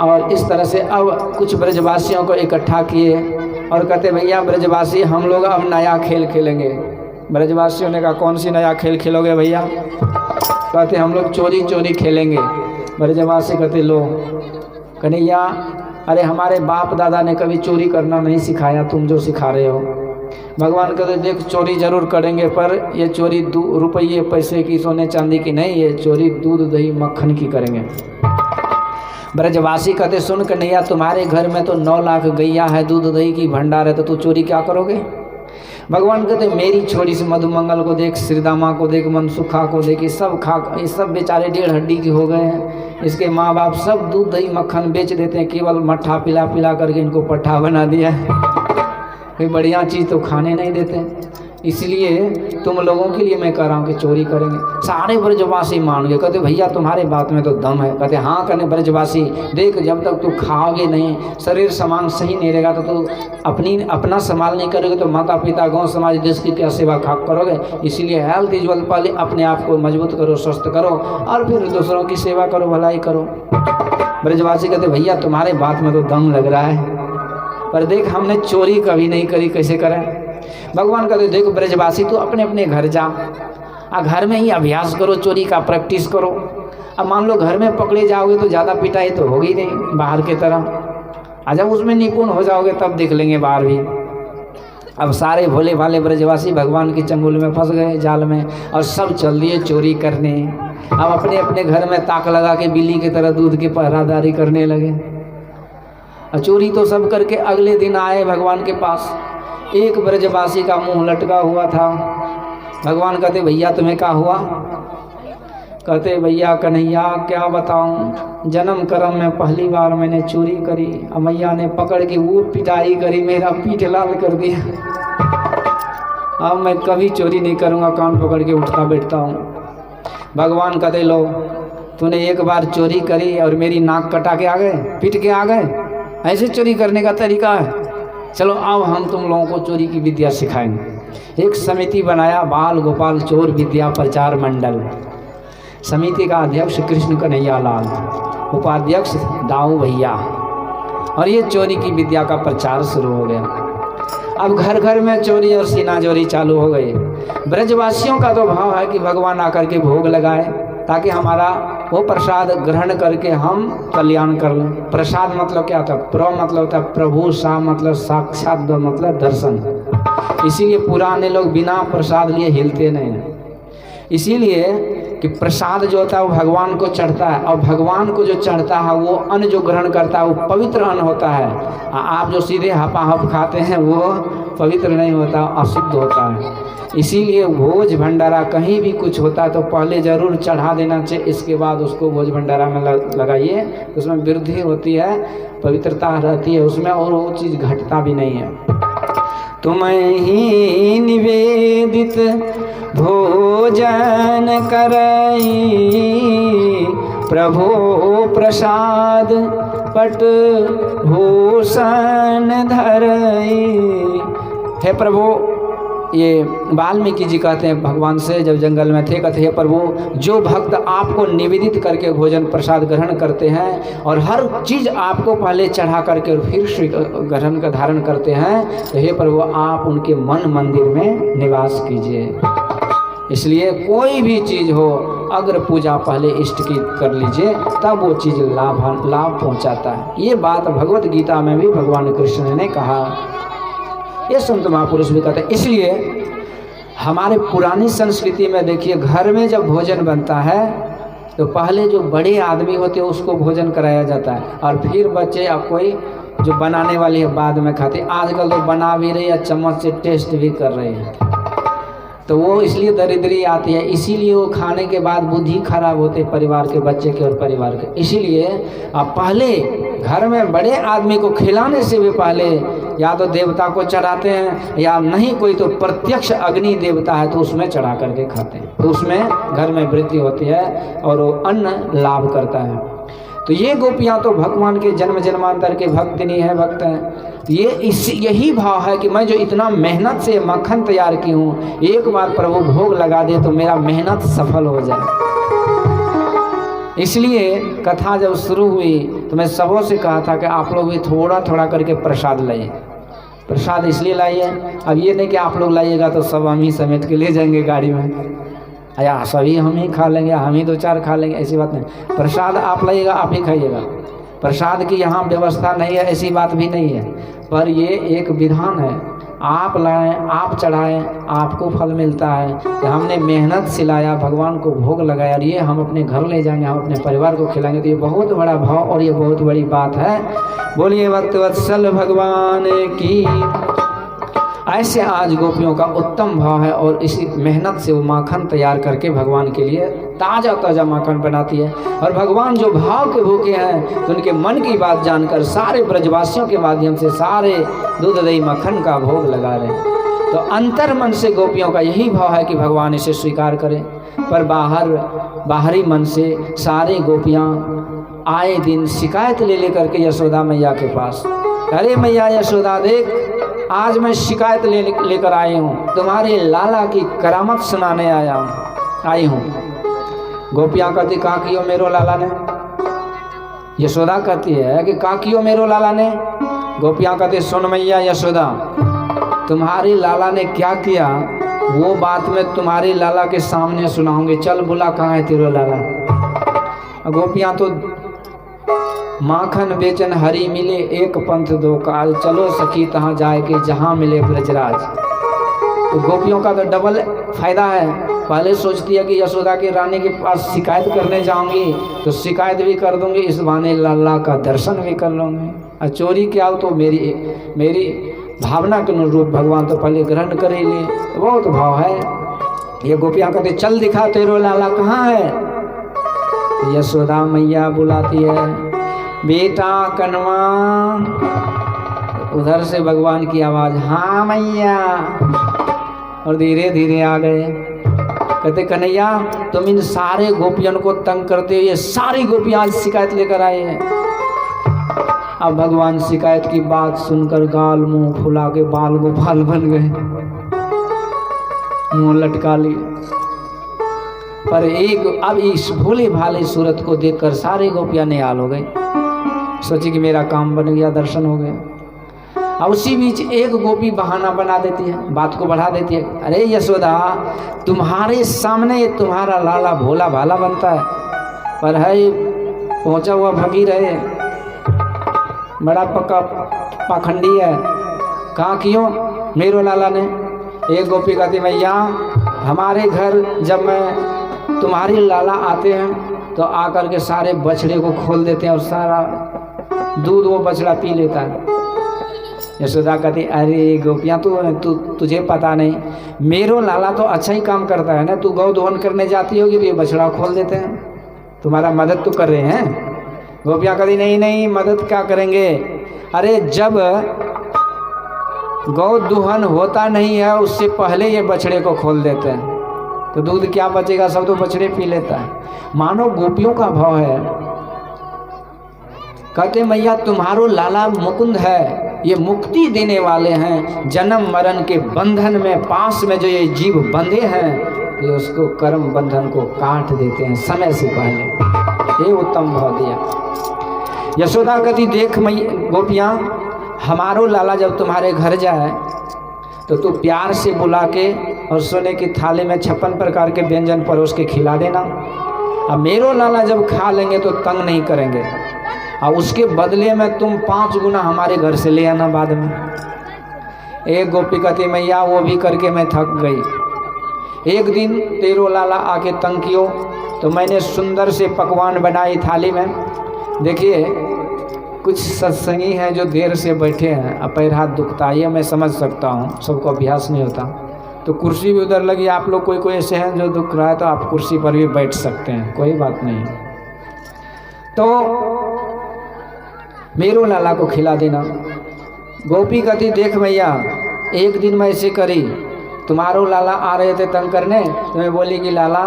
और इस तरह से अब कुछ ब्रजवासियों को इकट्ठा किए और कहते भैया ब्रजवासी हम लोग अब नया खेल खेलेंगे। ब्रजवासियों ने कहा कौन सी नया खेल खेलोगे भैया? कहते हम लोग चोरी चोरी खेलेंगे। ब्रजवासी कहते लो कन्हैया, अरे हमारे बाप दादा ने कभी चोरी करना नहीं सिखाया, तुम जो सिखा रहे हो। भगवान कहते देख चोरी जरूर करेंगे, पर ये चोरी रुपये पैसे की सोने चांदी की नहीं, ये चोरी दूध दही मक्खन की करेंगे। ब्रजवासी कहते सुन कन्हैया, तुम्हारे घर में तो 9 लाख गैया है, दूध दही की भंडार है, तो तू चोरी क्या करोगे? भगवान कहते मेरी छोटी सी मधुमंगल को देख, श्रीदामा को देख, मनसुखा को देख, ये सब बेचारे 1.5 हड्डी के हो गए हैं। इसके माँ बाप सब दूध दही मक्खन बेच देते हैं, केवल मट्ठा पिला पिला करके इनको पट्ठा बना दिया है। कोई बढ़िया चीज़ तो खाने नहीं देते, इसलिए तुम लोगों के लिए मैं कह रहा हूँ कि चोरी करेंगे। सारे ब्रजवासी मान गए। कहते भैया तुम्हारे बात में तो दम है। कहते हाँ कहने ब्रजवासी, देख जब तक तू खाओगे नहीं, शरीर सामान सही नहीं रहेगा तो तू अपना संभाल नहीं करोगे तो माता पिता गांव समाज देश की क्या सेवा करोगे। इसीलिए हेल्थ इज वेल्थ, पहले अपने आप को मजबूत करो, स्वस्थ करो और फिर दूसरों की सेवा करो, भलाई करो। ब्रजवासी कहते भैया तुम्हारे बात में तो दम लग रहा है, पर देख हमने चोरी कभी नहीं करी, कैसे करें? भगवान कहते देखो ब्रजवासी तू अपने अपने घर जा, घर में ही अभ्यास करो, चोरी का प्रैक्टिस करो। अब मान लो घर में पकड़े जाओगे तो ज़्यादा पिटाई तो होगी नहीं बाहर की तरह, जब उसमें निपुण हो जाओगे तब देख लेंगे बाहर भी। अब सारे भोले भाले ब्रजवासी भगवान की चंगुल में फंस गए, जाल में, और सब चल दिए चोरी करने। अब अपने अपने घर में ताक लगा के बिल्ली की तरह दूध की पहरादारी करने लगे। चोरी तो सब करके अगले दिन आए भगवान के पास। एक ब्रजवासी का मुंह लटका हुआ था। भगवान कहते भैया तुम्हें क्या हुआ? कहते भैया कन्हैया क्या बताऊं, जन्म कर्म में पहली बार मैंने चोरी करी, मैया ने पकड़ के वो पिटाई करी, मेरा पीठ लाल कर दिया। अब मैं कभी चोरी नहीं करूंगा, कान पकड़ के उठता बैठता हूँ। भगवान कहते लो तूने एक बार चोरी करी और मेरी नाक कटा के आ गए, पीट के आ गए, ऐसे चोरी करने का तरीका है? चलो अब हम तुम लोगों को चोरी की विद्या सिखाएंगे। एक समिति बनाया, बाल गोपाल चोर विद्या प्रचार मंडल। समिति का अध्यक्ष कृष्ण कन्हैया लाल, उपाध्यक्ष दाऊ भैया, और ये चोरी की विद्या का प्रचार शुरू हो गया। अब घर घर में चोरी और सीना चोरी चालू हो गई। ब्रजवासियों का तो भाव है कि भगवान आकर के भोग लगाए ताकि हमारा वो प्रसाद ग्रहण करके हम कल्याण कर लें। प्रसाद मतलब क्या होता है? प्र मतलब होता है प्रभु, सा मतलब साक्षात, द मतलब दर्शन। इसीलिए पुराने लोग बिना प्रसाद लिए हिलते नहीं हैं। इसीलिए कि प्रसाद जो होता है वो भगवान को चढ़ता है, और भगवान को जो चढ़ता है वो अन्न जो ग्रहण करता है वो पवित्र अन्न होता है। आप जो सीधे हपाहप खाते हैं वो पवित्र नहीं होता, अशुद्ध होता है। इसीलिए भोज भंडारा कहीं भी कुछ होता है तो पहले ज़रूर चढ़ा देना चाहिए, इसके बाद उसको भोज भंडारा में लगाइए, उसमें वृद्धि होती है, पवित्रता रहती है उसमें, और वो चीज़ घटता भी नहीं है। तुम्हें ही निवेदित भोजन करई, प्रभु प्रसाद पट भूषण धरई। हे प्रभु, ये वाल्मीकि जी कहते हैं भगवान से जब जंगल में थे, कहते हैं प्रभु जो भक्त आपको निवेदित करके भोजन प्रसाद ग्रहण करते हैं और हर चीज़ आपको पहले चढ़ा करके और फिर ग्रहण का धारण करते हैं, तो हे प्रभु आप उनके मन मंदिर में निवास कीजिए। इसलिए कोई भी चीज़ हो, अग्र पूजा पहले इष्ट की कर लीजिए, तब वो चीज़ लाभ पहुंचाता है। ये बात भगवत गीता में भी भगवान कृष्ण ने कहा, ये संत महापुरुष भी कहते हैं। इसलिए हमारे पुरानी संस्कृति में देखिए, घर में जब भोजन बनता है तो पहले जो बड़े आदमी होते हैं उसको भोजन कराया जाता है, और फिर बच्चे या कोई जो बनाने वाली है बाद में खाते। आजकल तो बना भी रही है, चम्मच से टेस्ट भी कर रहे हैं, तो वो इसलिए दरिद्री आती है। इसीलिए वो खाने के बाद बुद्धि खराब होते परिवार के, बच्चे के और परिवार के। इसीलिए आप पहले घर में बड़े आदमी को खिलाने से भी पहले या तो देवता को चढ़ाते हैं, या नहीं कोई तो प्रत्यक्ष अग्नि देवता है तो उसमें चढ़ा करके खाते हैं, तो उसमें घर में वृद्धि होती है और वो अन्न लाभ करता है। तो ये गोपियाँ तो भगवान के जन्म जन्मांतर के भक्त नहीं है, भक्त हैं। यही भाव है कि मैं जो इतना मेहनत से मक्खन तैयार की हूँ, एक बार प्रभु भोग लगा दे तो मेरा मेहनत सफल हो जाए। इसलिए कथा जब शुरू हुई तो मैं सबों से कहा था कि आप लोग भी थोड़ा थोड़ा करके प्रसाद लाइए। प्रसाद इसलिए लाइए, अब ये नहीं कि आप लोग लाइएगा तो सब हम ही समेट के ले जाएंगे गाड़ी में, या सभी हम ही खा लेंगे, हम ही 2-4 खा लेंगे, ऐसी बात नहीं। प्रसाद आप लाइएगा, आप ही खाइएगा। प्रसाद की यहाँ व्यवस्था नहीं है, ऐसी बात भी नहीं है, पर ये एक विधान है, आप लाएं, आप चढ़ाएं, आपको फल मिलता है कि हमने मेहनत से लाया, भगवान को भोग लगाया और ये हम अपने घर ले जाएंगे, हम अपने परिवार को खिलाएंगे। तो ये बहुत बड़ा भाव और ये बहुत बड़ी बात है। बोलिए भक्तवत्सल भगवान की। ऐसे आज गोपियों का उत्तम भाव है और इसी मेहनत से वो माखन तैयार करके भगवान के लिए ताज़ा ताज़ा माखन बनाती है। और भगवान जो भाव के भूखे हैं तो उनके मन की बात जानकर सारे ब्रजवासियों के माध्यम से सारे दूध दही मक्खन का भोग लगा रहे हैं। तो अंतर मन से गोपियों का यही भाव है कि भगवान इसे स्वीकार करें, पर बाहरी मन से सारे गोपियाँ आए दिन शिकायत ले लेकर के यशोदा मैया के पास, अरे मैया यशोदा देख, आज मैं शिकायत लेकर आई हूँ, तुम्हारे लाला की करामत सुनाने आई हूँ। गोपियाँ कहती का कियो मेरो लाला ने। यशोदा कहती है कि का कियो मेरो लाला ने। गोपियाँ कहती सुन मैया यशोदा, तुम्हारे लाला ने क्या किया वो बात मैं तुम्हारे लाला के सामने सुनाऊंगी, चल बुला कहाँ है तेरा लाला। गोपियाँ तो माखन बेचन हरी मिले एक पंथ दो काज, चलो सखी तहाँ जाए कि जहाँ मिले ब्रजराज। तो गोपियों का तो डबल फायदा है, पहले सोचती है कि यशोदा की रानी के पास शिकायत करने जाऊंगी तो शिकायत भी कर दूंगी, इस बहाने लाला का दर्शन भी कर लूँगी, और चोरी क्या हो तो मेरी भावना के अनुरूप भगवान तो पहले ग्रहण कर ही ले। बहुत भाव है। ये गोपियाँ कहते चल दिखा तेरो लाला कहाँ है। तो यशोदा मैया बुलाती है, बेटा कनवा। उधर से भगवान की आवाज़, हाँ मैया। और धीरे धीरे आ गए। कहते कन्हैया तुम इन सारे गोपियों को तंग करते हो, ये सारी गोपियाँ आज शिकायत लेकर आए हैं। अब भगवान शिकायत की बात सुनकर गाल मुंह फुला के बाल गोपाल बन गए, मुंह लटका लिए। पर अब इस भोले भाले सूरत को देखकर सारे गोपियाँ निहाल हो गए, सोची कि मेरा काम बन गया, दर्शन हो गए। अब उसी बीच एक गोपी बहाना बना देती है, बात को बढ़ा देती है, अरे यशोदा तुम्हारे सामने ये तुम्हारा लाला भोला भाला बनता है, पर है पहुंचा हुआ फकीर है, बड़ा पक्का पाखंडी है। कहाँ क्यों मेरो लाला ने। एक गोपी कहती भैया हमारे घर जब मैं तुम्हारे लाला आते हैं तो आकर के सारे बछड़े को खोल देते हैं और सारा दूध वो बछड़ा पी लेता है। यशोदा कहती अरे गोपियाँ तुझे पता नहीं, मेरो लाला तो अच्छा ही काम करता है ना, तू गौ दोहन करने जाती होगी तो ये बछड़ा खोल देते हैं, तुम्हारा मदद तो कर रहे हैं। गोपियाँ कहती नहीं मदद क्या करेंगे, अरे जब गौ दोहन होता नहीं है उससे पहले ये बछड़े को खोल देते हैं तो दूध क्या बचेगा, सब तो बछड़े पी लेता है। मानो गोपियों का भाव है। कहते मैया तुम्हारो लाला मुकुंद है, ये मुक्ति देने वाले हैं, जन्म मरण के बंधन में पास में जो ये जीव बंधे हैं ये उसको कर्म बंधन को काट देते हैं समय से पहले। ये उत्तम भाव दिया। यशोदा कहती देख गोपियाँ हमारो लाला जब तुम्हारे घर जाए तो तू प्यार से बुला के और सोने की थाली में 56 प्रकार के व्यंजन परोस के खिला देना। अब मेरो लाला जब खा लेंगे तो तंग नहीं करेंगे, और उसके बदले में तुम 5 गुना हमारे घर से ले आना बाद में। एक गोपी कहती मैया वो भी करके मैं थक गई। एक दिन तेरो लाला आके तंग कियो तो मैंने सुंदर से पकवान बनाई थाली में। देखिए कुछ सत्संगी हैं जो देर से बैठे हैं, अब पैर हाथ दुखता है, ये मैं समझ सकता हूँ, सबको अभ्यास नहीं होता। तो कुर्सी भी उधर लगी, आप लोग कोई ऐसे हैं जो दुख रहा है तो आप कुर्सी पर भी बैठ सकते हैं, कोई बात नहीं। तो मेरो लाला को खिला देना। गोपी कहती देख भैया एक दिन मैं ऐसे करी, तुम्हारो लाला आ रहे थे तंग करने तो मैं बोली कि लाला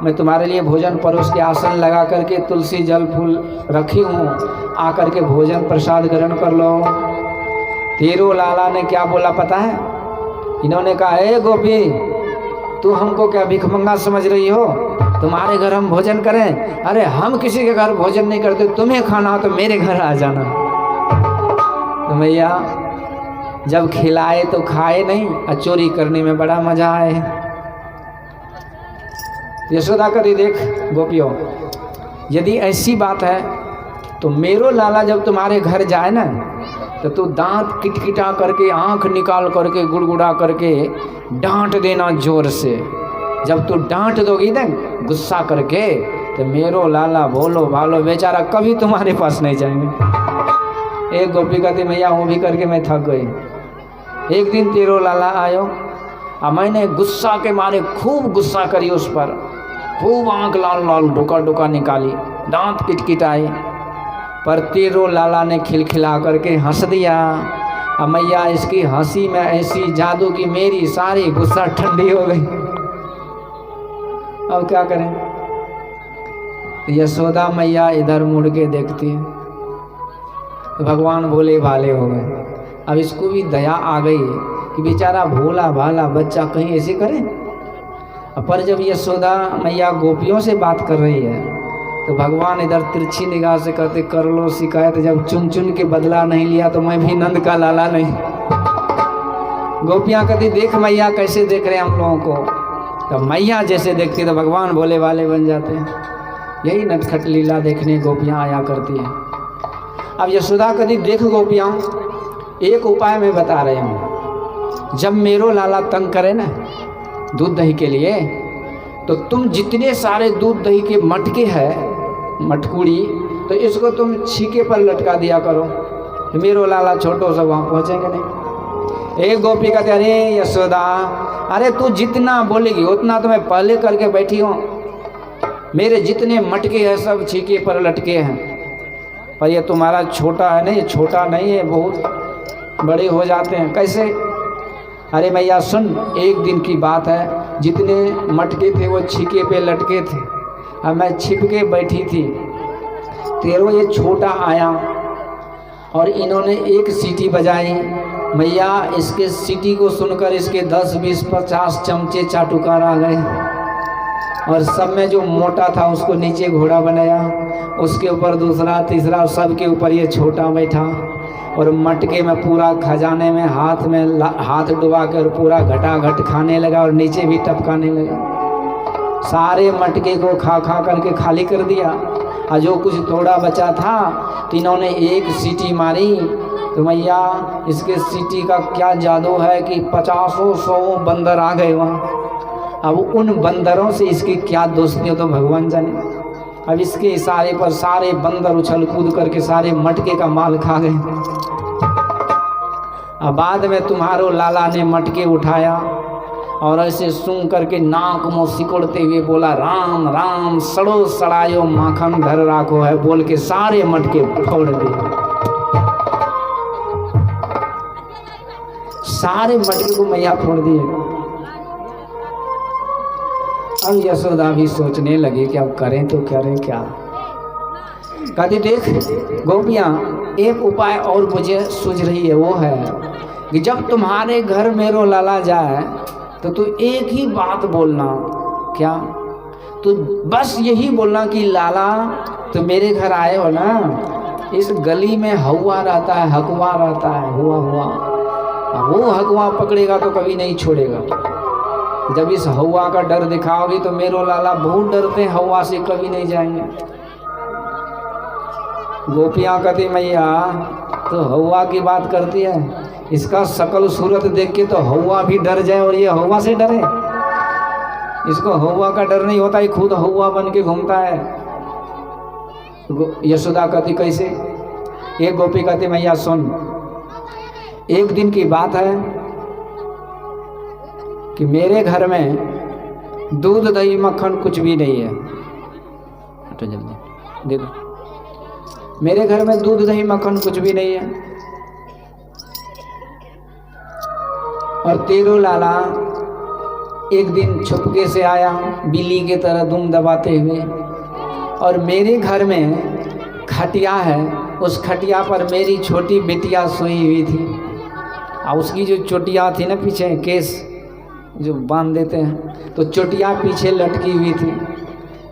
मैं तुम्हारे लिए भोजन परोस के आसन लगा करके तुलसी जल फूल रखी हूँ, आकर के भोजन प्रसाद ग्रहण कर लो। तेरो लाला ने क्या बोला पता है, इन्होंने कहा हे गोपी तू हमको क्या भिखमंगा समझ रही हो, तुम्हारे घर हम भोजन करें? अरे हम किसी के घर भोजन नहीं करते, तुम्हें खाना हो तो मेरे घर आ जाना। तो मैया जब खिलाए तो खाए नहीं, और चोरी करने में बड़ा मजा आए। यशोदा करी देख गोपियों, यदि ऐसी बात है तो मेरो लाला जब तुम्हारे घर जाए ना, तो तू दांत किटकिटा करके, आंख निकाल करके, गुड़गुड़ा करके डांट देना जोर से। जब तू डांट दोगी ना गुस्सा करके, तो मेरो लाला भोलो भालो बेचारा कभी तुम्हारे पास नहीं जाएंगे। एक गोपी कहती मैया वो भी करके मैं थक गई। एक दिन तेरो लाला आयो, और मैंने गुस्सा के मारे खूब गुस्सा करी उस पर, खूब आंख लाल लाल डोका डोका निकाली, दांत किटकिटाए, पर तेरो लाला ने खिलखिला करके हंस दिया। अब मैया इसकी हंसी में ऐसी जादू की मेरी सारी गुस्सा ठंडी हो गई। अब क्या करें? यशोदा मैया इधर मुड़ के देखती है तो भगवान भोले भाले हो गए। अब इसको भी दया आ गई कि बेचारा भोला भाला बच्चा कहीं ऐसे करे। पर जब यशोदा मैया गोपियों से बात कर रही है तो भगवान इधर तिरछी निगाह से कहते कर लो शिकायत, जब चुन चुन के बदला नहीं लिया तो मैं भी नंद का लाला नहीं। गोपियाँ कहती देख मैया कैसे देख रहे हैं हम लोगों को। तो मैया जैसे देखती तो भगवान भोले वाले बन जाते हैं। यही नटखट लीला देखने गोपियाँ आया करती हैं। अब यशोदा कहती देख गोपियाँ, एक उपाय मैं बता रही हूँ। जब मेरो लाला तंग करे ना दूध दही के लिए, तो तुम जितने सारे दूध दही के मटके हैं, मटकुड़ी, तो इसको तुम छीके पर लटका दिया करो, तो मेरो लाला छोटो सा वहाँ पहुँचेंगे नहीं। एक गोपी कहते अरे यशोदा, अरे तू जितना बोलेगी उतना तो मैं पहले करके बैठी हूँ। मेरे जितने मटके हैं सब छीके पर लटके हैं, पर ये तुम्हारा छोटा है ना, ये छोटा नहीं है, बहुत बड़े हो जाते हैं। कैसे? अरे मैया सुन, एक दिन की बात है, जितने मटके थे वो छीके पे लटके थे। अब मैं छिप के बैठी थी, तेरो ये छोटा आया और इन्होंने एक सीटी बजाई। मैया इसके सीटी को सुनकर इसके 10, 20, 50 चमचे चाटुकार आ गए, और सब में जो मोटा था उसको नीचे घोड़ा बनाया, उसके ऊपर दूसरा तीसरा, सबके ऊपर ये छोटा बैठा, और मटके में पूरा खजाने में हाथ डुबा कर पूरा घटाघट खाने लगा और नीचे भी टपकाने लगा। सारे मटके को खा खा करके खाली कर दिया, और जो कुछ थोड़ा बचा था तो इन्होंने एक सीटी मारी। तो मैया इसके सीटी का क्या जादू है कि 50-100 बंदर आ गए वहाँ। अब उन बंदरों से इसकी क्या दोस्ती हो तो भगवान जाने। अब इसके इशारे पर सारे बंदर उछल कूद करके सारे मटके का माल खा गए। अब बाद में तुम्हारो लाला ने मटके उठाया और ऐसे सूंघ करके नाक मुँह सिकोड़ते हुए बोला राम राम सड़ो सड़ायो माखन धर राखो है, बोल के सारे मटके फोड़ दिए। सारे मटके को मैया फोड़ दिए। अब यशोदा भी सोचने लगी कि अब करें तो करें क्या। कहती देख गोपियाँ, एक उपाय और मुझे सूझ रही है, वो है कि जब तुम्हारे घर मेरो लाला जाए तो तू एक ही बात बोलना। क्या? तो बस यही बोलना कि लाला तो मेरे घर आए हो ना, इस गली में हवा रहता है, हकवा रहता है, हुआ वो हकवा पकड़ेगा तो कभी नहीं छोड़ेगा। जब इस हवा का डर दिखाओगी तो मेरो लाला बहुत डरते हैं हवा से, कभी नहीं जाएंगे। गोपियाँ कहती मैया तो हवा की बात करती है, इसका शकल सूरत देख के तो हवा भी डर जाए और ये हवा से डरे। इसको हवा का डर नहीं होता, ये खुद हवा बन के घूमता है। यशोदा कहती कैसे? एक गोपी कहती मैया सुन, एक दिन की बात है कि मेरे घर में दूध दही मक्खन कुछ भी नहीं है। तो जल्दी दे दो। मेरे घर में दूध दही मक्खन कुछ भी नहीं है, और तेरो लाला एक दिन छुपके से आया बिल्ली की तरह दुम दबाते हुए, और मेरे घर में खटिया है, उस खटिया पर मेरी छोटी बेटिया सोई हुई थी, और उसकी जो चोटियाँ थी ना पीछे, केस जो बांध देते हैं, तो चोटियाँ पीछे लटकी हुई थी।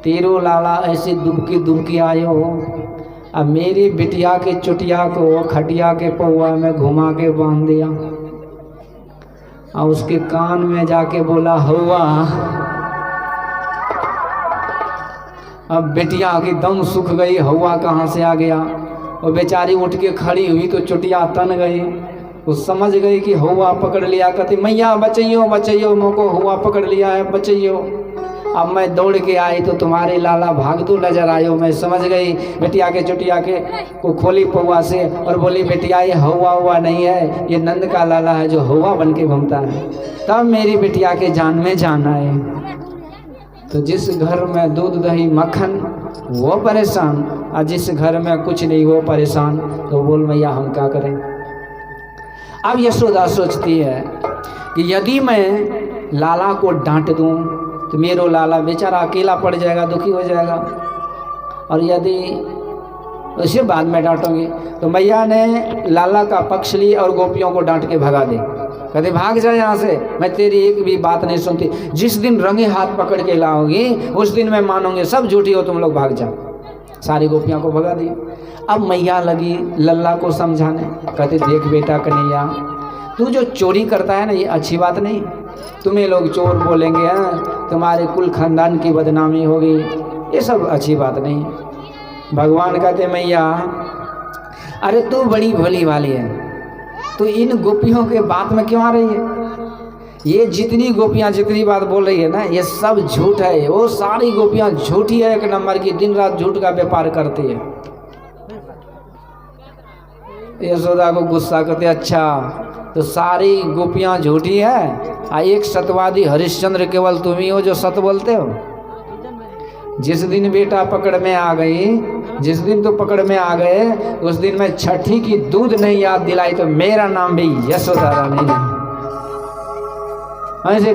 तेरो लाला ऐसे दुबकी दुबकी आयो, अब मेरी बिटिया के चुटिया को खटिया के पौआ में घुमा के बांध दिया और उसके कान में जाके बोला हवा। अब बिटिया की दम सूख गई, हवा कहाँ से आ गया। वो बेचारी उठ के खड़ी हुई तो चुटिया तन गई। वो समझ गई कि हवा पकड़ लिया, कहती मैया बचैयो बचैयो, मोको हवा पकड़ लिया है, बचैयो। अब मैं दौड़ के आई तो तुम्हारे लाला भागतू नजर आयो। मैं समझ गई, बिटिया के चुटिया के को खोली पौआ से और बोली बेटिया ये हवा हुआ नहीं है, ये नंद का लाला है जो हवा बन के घूमता है। तब मेरी बिटिया के जान में जान आए। तो जिस घर में दूध दही मक्खन वो परेशान, और जिस घर में कुछ नहीं वो परेशान, तो बोल मैया हम क्या करें। अब यशोदा सोचती है कि यदि मैं लाला को डांट दूं तो मेरो लाला बेचारा अकेला पड़ जाएगा, दुखी हो जाएगा, और यदि उसे बाद में डांटूंगी तो मैया ने लाला का पक्ष ली और गोपियों को डांट के भगा दे। कहते भाग जाए यहाँ से, मैं तेरी एक भी बात नहीं सुनती। जिस दिन रंगे हाथ पकड़ के लाओगी उस दिन मैं मानूंगी सब झूठी हो, तुम लोग भाग जाओ। सारी गोपियों को भगा दी। अब मैया लगी लल्ला को समझाने, कहते देख बेटा कन्हैया, तू जो चोरी करता है ना ये अच्छी बात नहीं, तुम्हें लोग चोर बोलेंगे, हैं तुम्हारे कुल खानदान की बदनामी होगी, ये सब अच्छी बात नहीं। भगवान कहते मैया अरे तू बड़ी भोली वाली है, तो इन गोपियों के बात में क्यों आ रही है। ये जितनी गोपियां जितनी बात बोल रही है ना ये सब झूठ है। वो सारी गोपियां झूठी है, एक नंबर की, दिन रात झूठ का व्यापार करती है। यशोदा को गुस्सा करते, अच्छा तो सारी गोपियां झूठी है, एक सतवादी हरिश्चंद्र केवल तुम ही हो जो सत बोलते हो। जिस दिन बेटा पकड़ में आ गई, जिस दिन तो पकड़ में आ गए, उस दिन मैं छठी की दूध नहीं याद दिलाई तो मेरा नाम भी यशोदा रानी नहीं। ऐसे